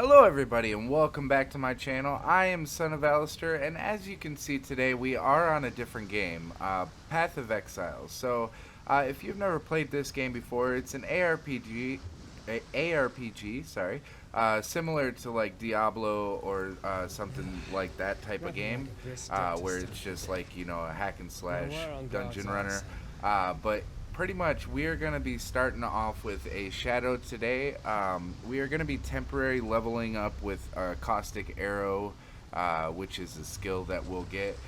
Hello everybody and welcome back to my channel. I am Son of Alistair, and as you can see today we are on a different game, Path of Exile. So if you've never played this game before, it's an ARPG, sorry, similar to like Diablo or something like that type of game, where it's just like, you know, a hack and slash dungeon runner. But pretty much we are going to be starting off with a shadow today. We are going to be temporary leveling up with a caustic arrow, which is a skill that we'll get,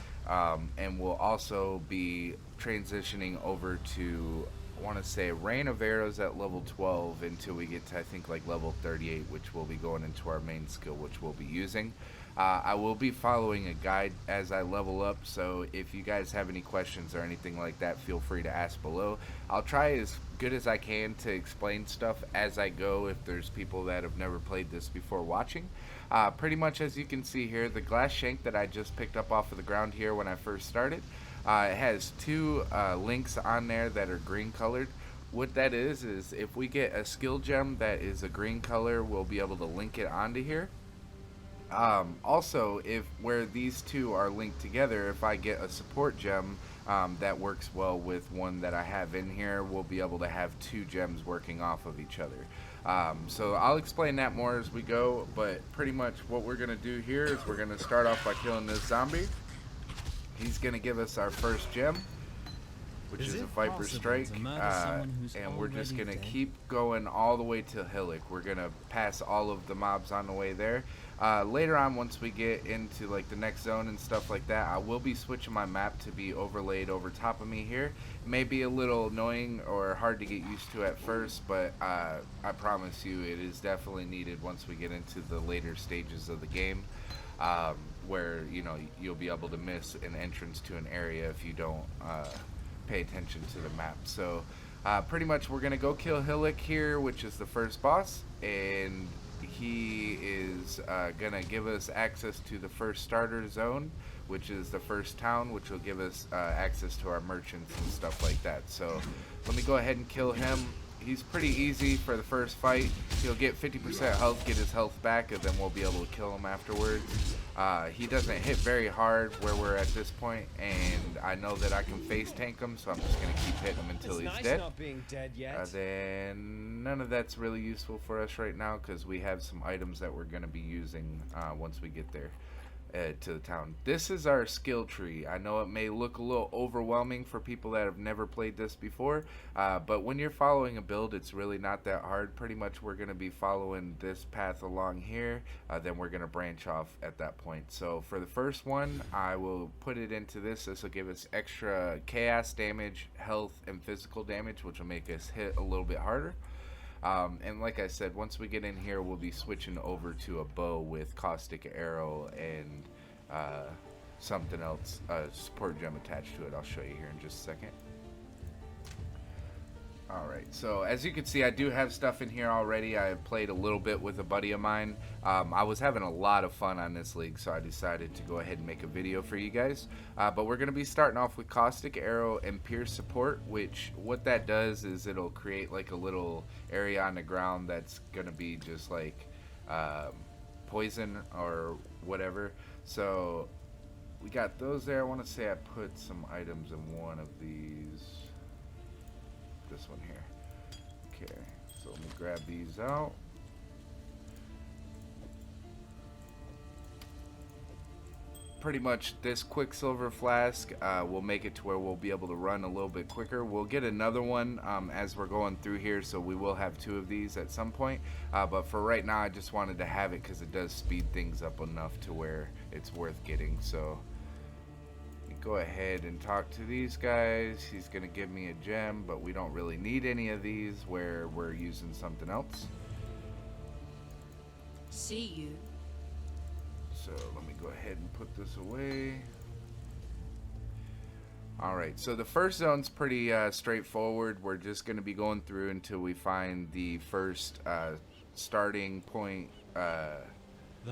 and we'll also be transitioning over to, I want to say, rain of arrows at level 12 until we get to, I think, like level 38, which will be going into our main skill, which we'll be using. I will be following a guide as I level up, so if you guys have any questions or anything like that, feel free to ask below. I'll try as good as I can to explain stuff as I go if there's people that have never played this before watching. Pretty much as you can see here, the glass shank that I just picked up off of the ground here when I first started, it has two links on there that are green colored. What that is if we get a skill gem that is a green color, we'll be able to link it onto here. Also, if where these two are linked together, if I get a support gem that works well with one that I have in here, we'll be able to have two gems working off of each other. So I'll explain that more as we go, but pretty much what we're going to do here is we're going to start off by killing this zombie. He's going to give us our first gem, which is a Viper Strike, and we're just going to keep going all the way to Hillock. We're going to pass all of the mobs on the way there. Later on, once we get into like the next zone and stuff like that, I will be switching my map to be overlaid over top of me here. It may be a little annoying or hard to get used to at first, but I promise you it is definitely needed once we get into the later stages of the game, where, you know, you'll be able to miss an entrance to an area if you don't pay attention to the map. So pretty much we're gonna go kill Hillock here, which is the first boss, and he is gonna give us access to the first starter zone, which is the first town, which will give us access to our merchants and stuff like that. So let me go ahead and kill him. He's pretty easy for the first fight. He'll get 50% health, get his health back, and then we'll be able to kill him afterwards. He doesn't hit very hard where we're at this point, and I know that I can face tank him, so I'm just going to keep hitting him until he's dead. Not being dead yet. Then none of that's really useful for us right now because we have some items that we're going to be using once we get there. To the town. This is our skill tree. I know it may look a little overwhelming for people that have never played this before, but when you're following a build, it's really not that hard. Pretty much we're going to be following this path along here, then we're going to branch off at that point. So for the first one, I will put it into this. This will give us extra chaos damage, health, and physical damage, which will make us hit a little bit harder. And like I said, once we get in here, we'll be switching over to a bow with caustic arrow and something else, support gem attached to it. I'll show you here in just a second. Alright, so as you can see, I do have stuff in here already. I have played a little bit with a buddy of mine. I was having a lot of fun on this league, so I decided to go ahead and make a video for you guys. But we're going to be starting off with Caustic Arrow and Pierce Support, which what that does is it'll create like a little area on the ground that's going to be just like poison or whatever. So we got those there. I want to say I put some items in one of these. This one here. Okay, so let me grab these out. Pretty much this Quicksilver flask will make it to where we'll be able to run a little bit quicker. We'll get another one as we're going through here, so we will have two of these at some point. But for right now, I just wanted to have it because it does speed things up enough to where it's worth getting. So go ahead and talk to these guys. He's gonna give me a gem, but we don't really need any of these where we're using something else. See you. So let me go ahead and put this away. Alright, so the first zone's pretty straightforward. We're just gonna be going through until we find the first starting point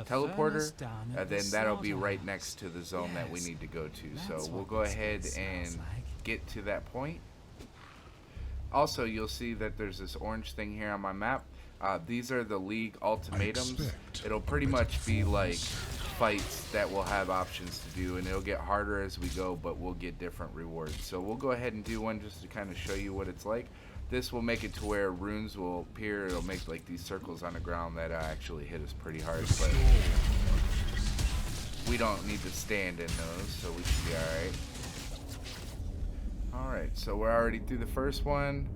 teleporter, then that'll be right next to the zone that we need to go to. So we'll go ahead and get to that point. Also, you'll see that there's this orange thing here on my map. These are the League ultimatums. it'll pretty much be like fights that we'll have options to do, and it'll get harder as we go, but we'll get different rewards. So we'll go ahead and do one just to kind of show you what it's like. This will make it to where runes will appear. It'll make like these circles on the ground that actually hit us pretty hard, but we don't need to stand in those, so we should be alright. Alright, so we're already through the first one.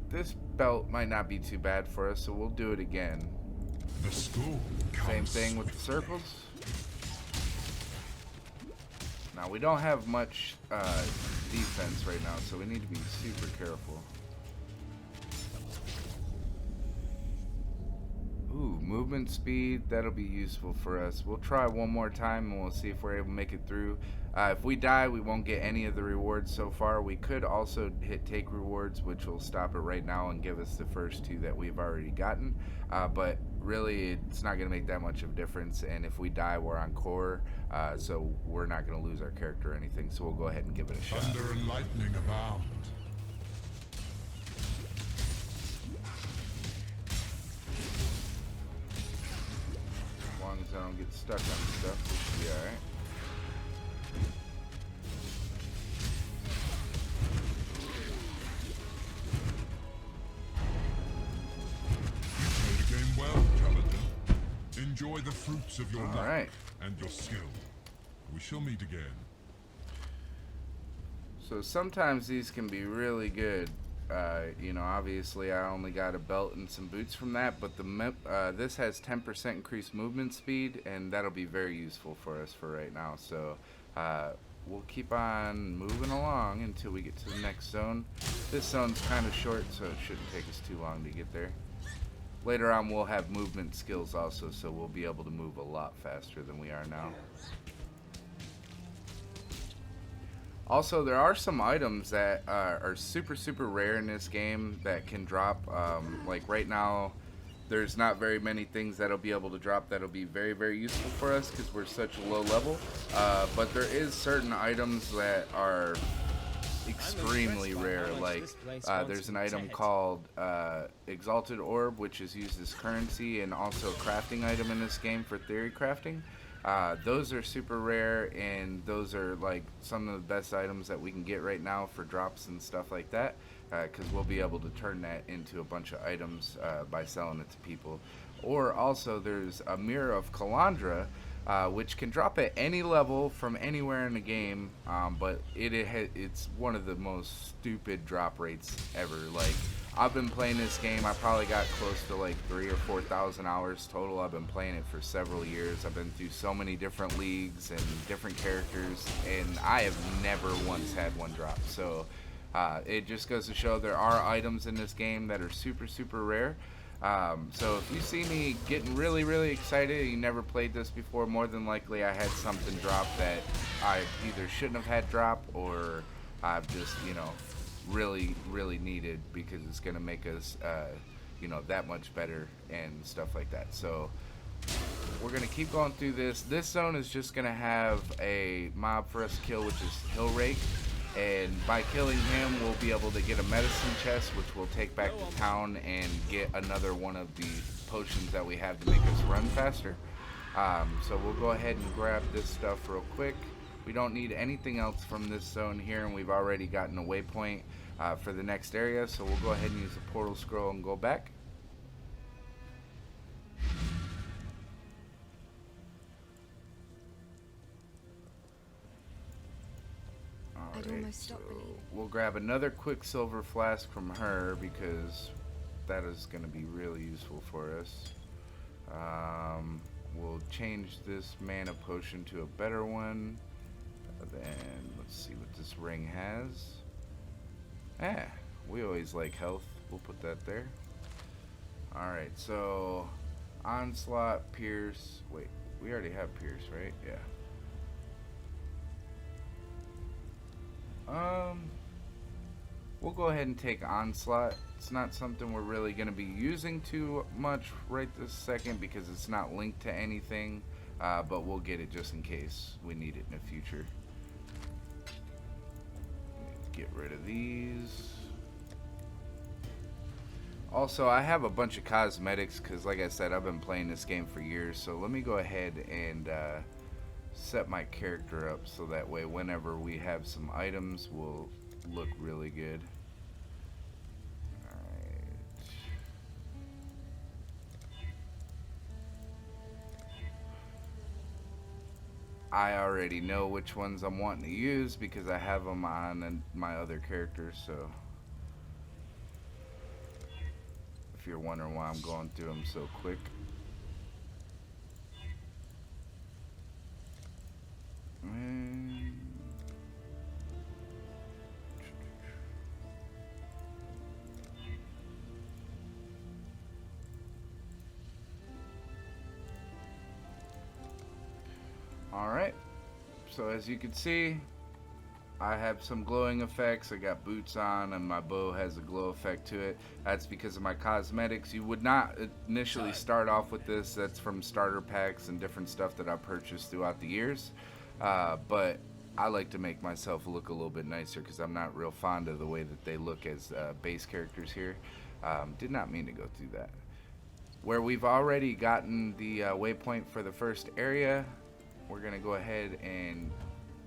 This belt might not be too bad for us, so we'll do it again. The school Same thing with the circles. Now we don't have much defense right now, so we need to be super careful. Ooh, movement speed, that'll be useful for us. We'll try one more time and we'll see if we're able to make it through. If we die, we won't get any of the rewards so far. We could also hit take rewards, which will stop it right now and give us the first two that we've already gotten. But really, it's not going to make that much of a difference. And if we die, we're on core, so we're not going to lose our character or anything. So we'll go ahead and give it a shot. thunder and lightning abound. As long as I don't get stuck on stuff, we should be alright. Enjoy the fruits of your luck and your skill. We shall meet again. So sometimes these can be really good. You know, obviously I only got a belt and some boots from that, but this has 10% increased movement speed, and that'll be very useful for us for right now. So we'll keep on moving along until we get to the next zone. This zone's kind of short, so it shouldn't take us too long to get there. Later on, we'll have movement skills also, so we'll be able to move a lot faster than we are now. Also, there are some items that are super rare in this game that can drop. Like right now, there's not very many things that'll be able to drop that'll be very useful for us because we're such a low level. But there is certain items that are extremely rare. Like there's an item called Exalted Orb, which is used as currency, and also a crafting item in this game for theory crafting. Those are super rare, and those are like some of the best items that we can get right now for drops and stuff like that, because we'll be able to turn that into a bunch of items by selling it to people. Or also there's a Mirror of Kalandra, which can drop at any level from anywhere in the game, but it's one of the most stupid drop rates ever. Like, I've been playing this game, I probably got close to like 3,000 or 4,000 hours total. I've been playing it for several years. I've been through so many different leagues and different characters, and I have never once had one drop. So it just goes to show there are items in this game that are super rare. So if you see me getting really excited, you never played this before, more than likely I had something drop that I either shouldn't have had drop, or I've just, you know, really needed, because it's going to make us, you know, that much better and stuff like that. So we're going to keep going through this. This zone is just going to have a mob for us to kill, which is Hill Rake. And by killing him, we'll be able to get a medicine chest, which we'll take back to town and get another one of the potions that we have to make us run faster. So we'll go ahead and grab this stuff real quick. We don't need anything else from this zone here, and we've already gotten a waypoint for the next area. So we'll go ahead and use the portal scroll and go back. Alright, so we'll grab another Quicksilver Flask from her, because that is going to be really useful for us. We'll change this mana potion to a better one. Then let's see what this ring has. We always like health. We'll put that there. Alright, so Onslaught, Pierce. Wait, we already have Pierce, right? Yeah. We'll go ahead and take Onslaught. It's not something we're really going to be using too much right this second, because it's not linked to anything, but we'll get it just in case we need it in the future. Get rid of these. Also, I have a bunch of cosmetics because, like I said, I've been playing this game for years. So let me go ahead and set my character up so that way whenever we have some items, we'll look really good. I already know which ones I'm wanting to use because I have them on my other characters, so if you're wondering why I'm going through them so quick. Alright, so as you can see, I have some glowing effects. I got boots on and my bow has a glow effect to it. That's because of my cosmetics. You would not initially start off with this. That's from starter packs and different stuff that I purchased throughout the years. But I like to make myself look a little bit nicer because I'm not real fond of the way that they look as base characters here. Did not mean to go through that. Where we've already gotten the waypoint for the first area, we're going to go ahead and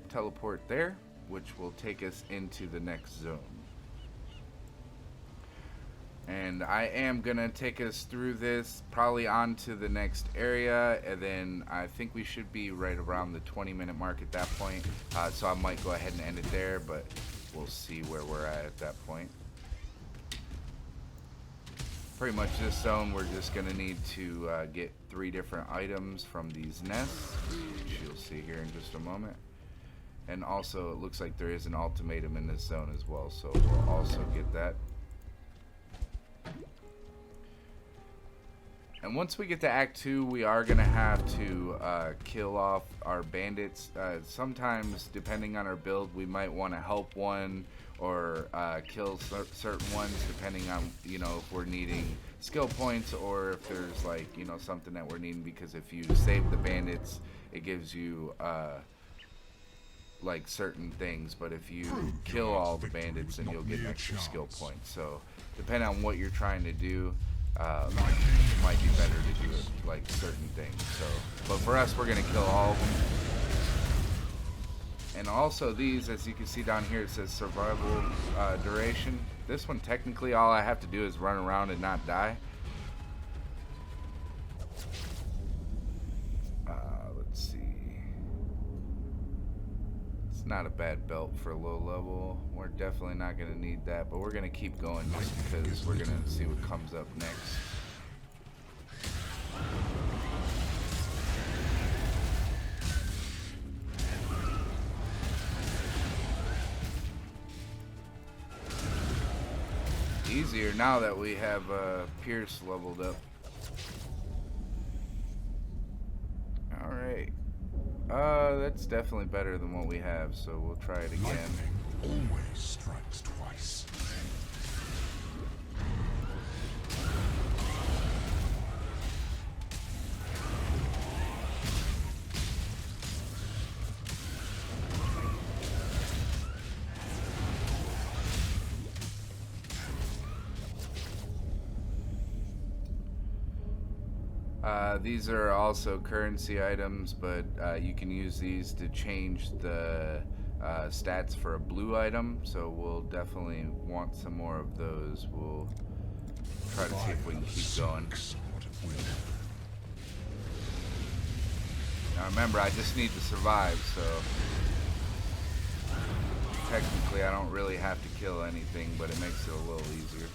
teleport there, which will take us into the next zone. And I am going to take us through this, probably onto the next area, and then I think we should be right around the 20-minute mark at that point. So I might go ahead and end it there, but we'll see where we're at that point. Pretty much this zone, we're just going to need to get 3 different items from these nests, which you'll see here in just a moment. And also, it looks like there is an ultimatum in this zone as well, so we'll also get that. And once we get to Act 2, we are going to have to kill off our bandits. Sometimes, depending on our build, we might want to help one or kill certain ones, depending on, you know, if we're needing skill points or if there's, like, you know, something that we're needing. Because if you save the bandits, it gives you like certain things, but if you kill all the bandits, then you'll get an extra skill point. So depending on what you're trying to do, it might be better to do it like certain things. So, but for us, we're gonna kill all of them. And also these, as you can see down here, it says survival duration. This one, technically, all I have to do is run around and not die. Let's see. It's not a bad belt for low level. We're definitely not going to need that, but we're going to keep going just because we're going to see what comes up next. Easier now that we have Pierce leveled up. Alright. That's definitely better than what we have, so we'll try it again. Lightning always strikes twice. These are also currency items, but you can use these to change the stats for a blue item, so we'll definitely want some more of those. We'll try to see if we can keep going. Now remember, I just need to survive, so technically I don't really have to kill anything, but it makes it a little easier.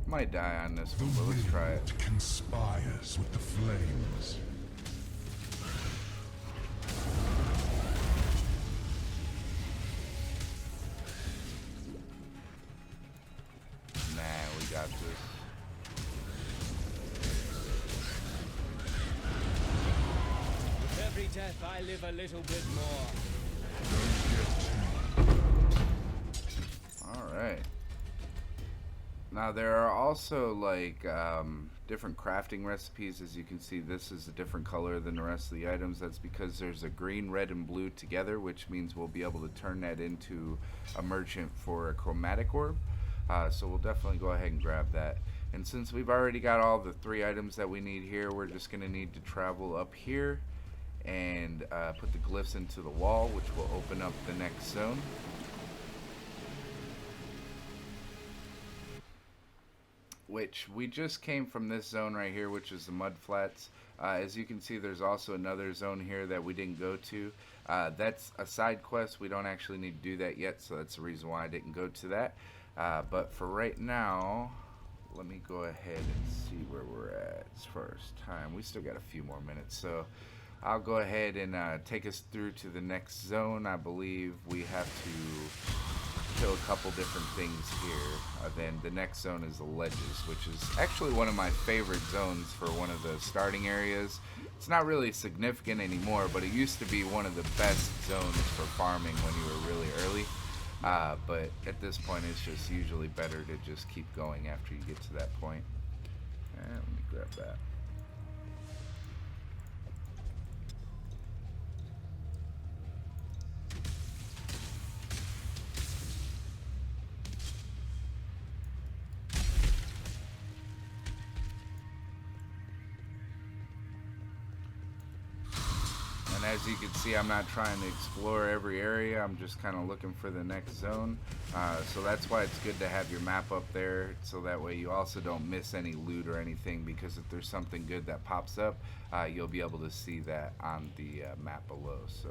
Might die on this one, but let's try it. Conspires with the flames. Nah, we got this. With every death, I live a little bit more. All right. Now there are also like different crafting recipes. As you can see, this is a different color than the rest of the items. That's because there's a green, red, and blue together, which means we'll be able to turn that into a merchant for a chromatic orb. So we'll definitely go ahead and grab that. And since we've already got all the 3 items that we need here, we're just going to need to travel up here and put the glyphs into the wall, which will open up the next zone. Which we just came from this zone right here, which is the mud flats. As you can see, there's also another zone here that we didn't go to. That's a side quest. We don't actually need to do that yet, so that's the reason why I didn't go to that. But for right now, let me go ahead and see where we're at as far as time. We still got a few more minutes, so I'll go ahead and take us through to the next zone. I believe we have to kill a couple different things here. Then the next zone is the ledges, which is actually one of my favorite zones for one of the starting areas. It's not really significant anymore, but it used to be one of the best zones for farming when you were really early. But at this point, it's just usually better to just keep going after you get to that point. And let me grab that. As you can see, I'm not trying to explore every area. I'm just kind of looking for the next zone. So that's why it's good to have your map up there, so that way you also don't miss any loot or anything, because if there's something good that pops up, you'll be able to see that on the map below. So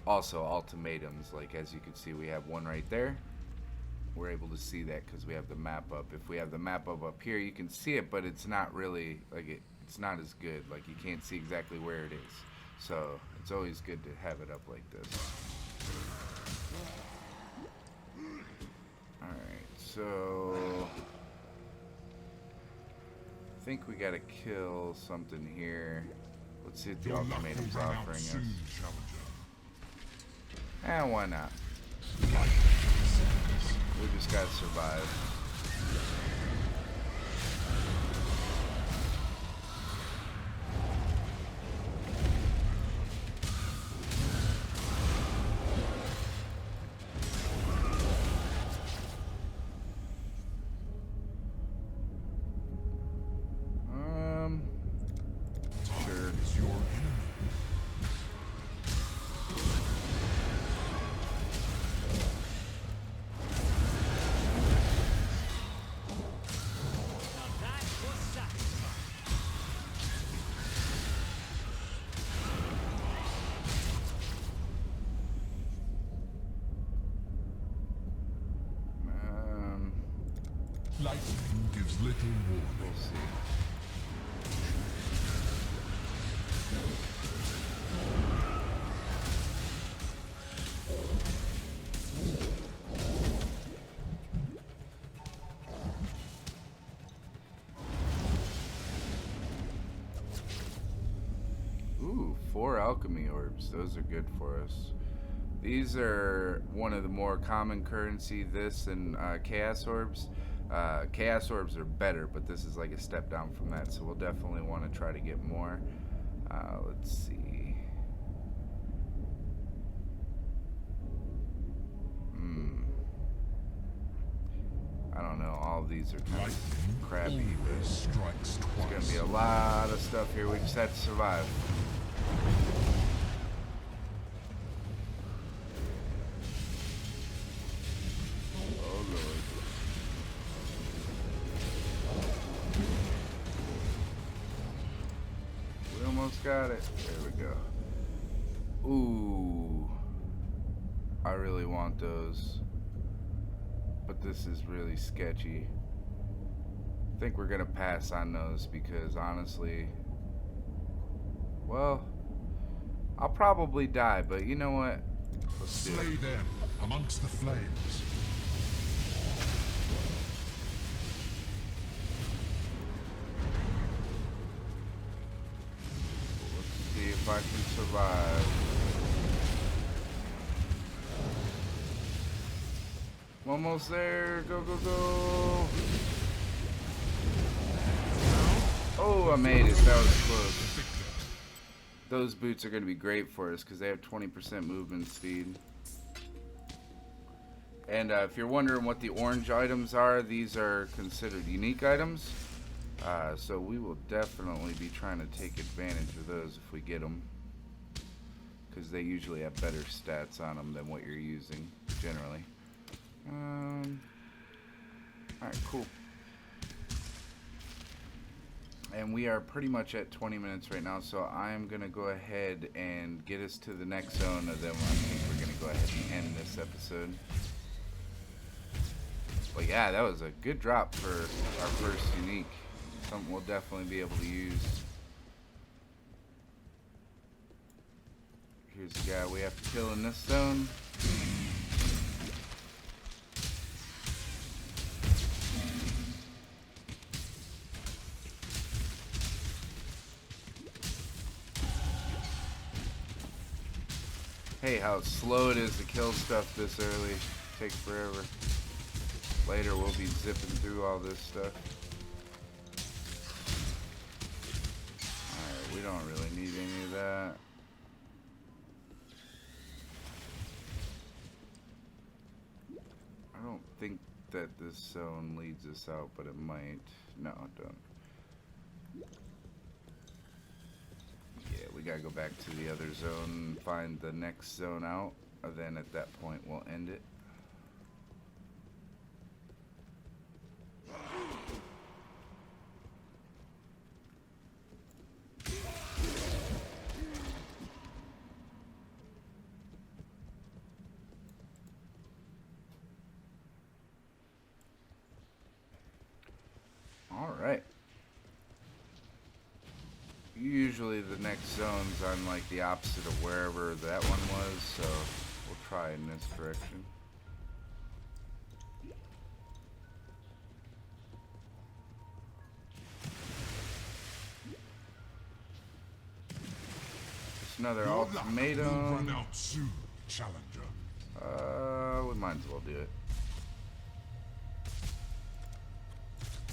also ultimatums, like as you can see, we have one right there. We're able to see that because we have the map up. If we have the map up here, you can see it, but it's not really like it's not as good. Like you can't see exactly where it is. So it's always good to have it up like this. Alright, so I think we gotta kill something here. Let's see what the ultimatum's offering us. And why not? We just gotta survive. Lightning gives little warning. We'll see. Ooh, 4 alchemy orbs. Those are good for us. These are one of the more common currency, this and chaos orbs. Chaos orbs are better, but this is like a step down from that, so we'll definitely want to try to get more. Let's see. I don't know, all of these are kind of crappy, but there's going to be a lot of stuff here. We just have to survive. Got it. There we go. Ooh. I really want those. But this is really sketchy. I think we're gonna pass on those because honestly, well, I'll probably die, but you know what? Let's do it. Slay them amongst the flames. If I can survive. Almost there. Go, go, go. Oh, I made it. That was close. Those boots are going to be great for us because they have 20% movement speed. And if you're wondering what the orange items are, these are considered unique items. So we will definitely be trying to take advantage of those if we get them. Because they usually have better stats on them than what you're using, generally. Alright, cool. And we are pretty much at 20 minutes right now, so I'm going to go ahead and get us to the next zone, and then I think we're going to go ahead and end this episode. But yeah, that was a good drop for our first unique. Something we'll definitely be able to use. Here's the guy we have to kill in this zone. Hey, how slow it is to kill stuff this early. Takes forever. Later we'll be zipping through all this stuff. Alright, we don't really need any of that. I don't think that this zone leads us out, but it might. No, it don't. Yeah, we gotta go back to the other zone and find the next zone out, and then at that point we'll end it. Alright. Usually the next zone's on like the opposite of wherever that one was, so we'll try in this direction. Just another ultimatum. Run out soon, challenger. We might as well do it.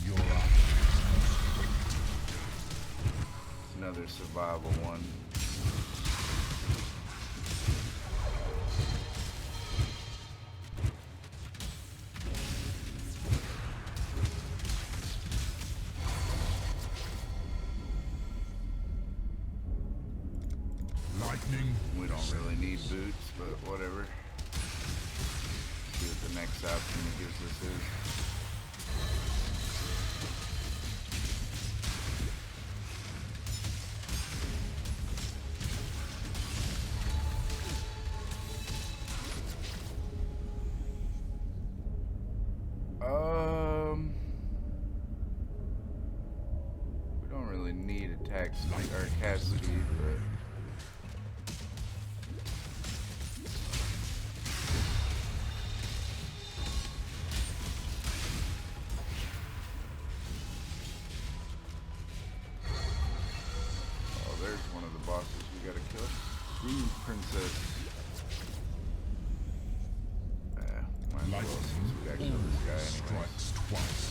You're up. Another survival one. Lightning. We don't really need boots, but whatever. See what the next option it gives us is. We don't really need attack speed or cast speed, but oh, there's one of the bosses we gotta kill. Ooh, princess. Might as well, since we gotta kill this guy anyway. Strikes twice.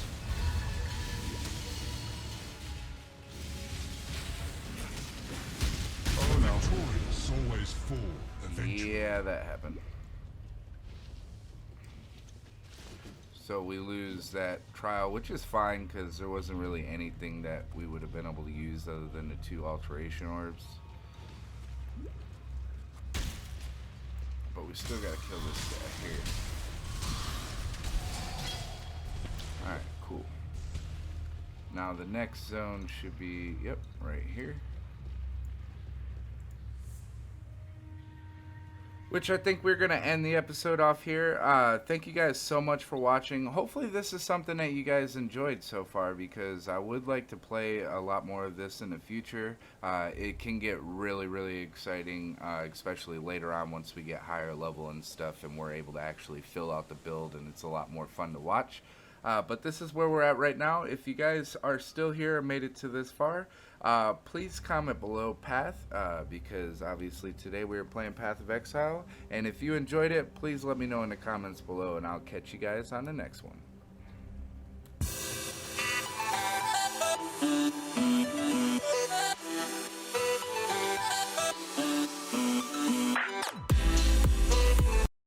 Oh no. Victorious always fall eventually. Yeah, that happened. So we lose that trial, which is fine because there wasn't really anything that we would have been able to use other than the 2 alteration orbs. But we still gotta kill this guy here. Alright, cool. Now the next zone should be, yep, right here. Which I think we're going to end the episode off here. Thank you guys so much for watching. Hopefully this is something that you guys enjoyed so far, because I would like to play a lot more of this in the future. It can get really, really exciting, especially later on once we get higher level and stuff and we're able to actually fill out the build, and it's a lot more fun to watch. But this is where we're at right now. If you guys are still here and made it to this far, please comment below Path, because obviously today we were playing Path of Exile. And if you enjoyed it, please let me know in the comments below, and I'll catch you guys on the next one.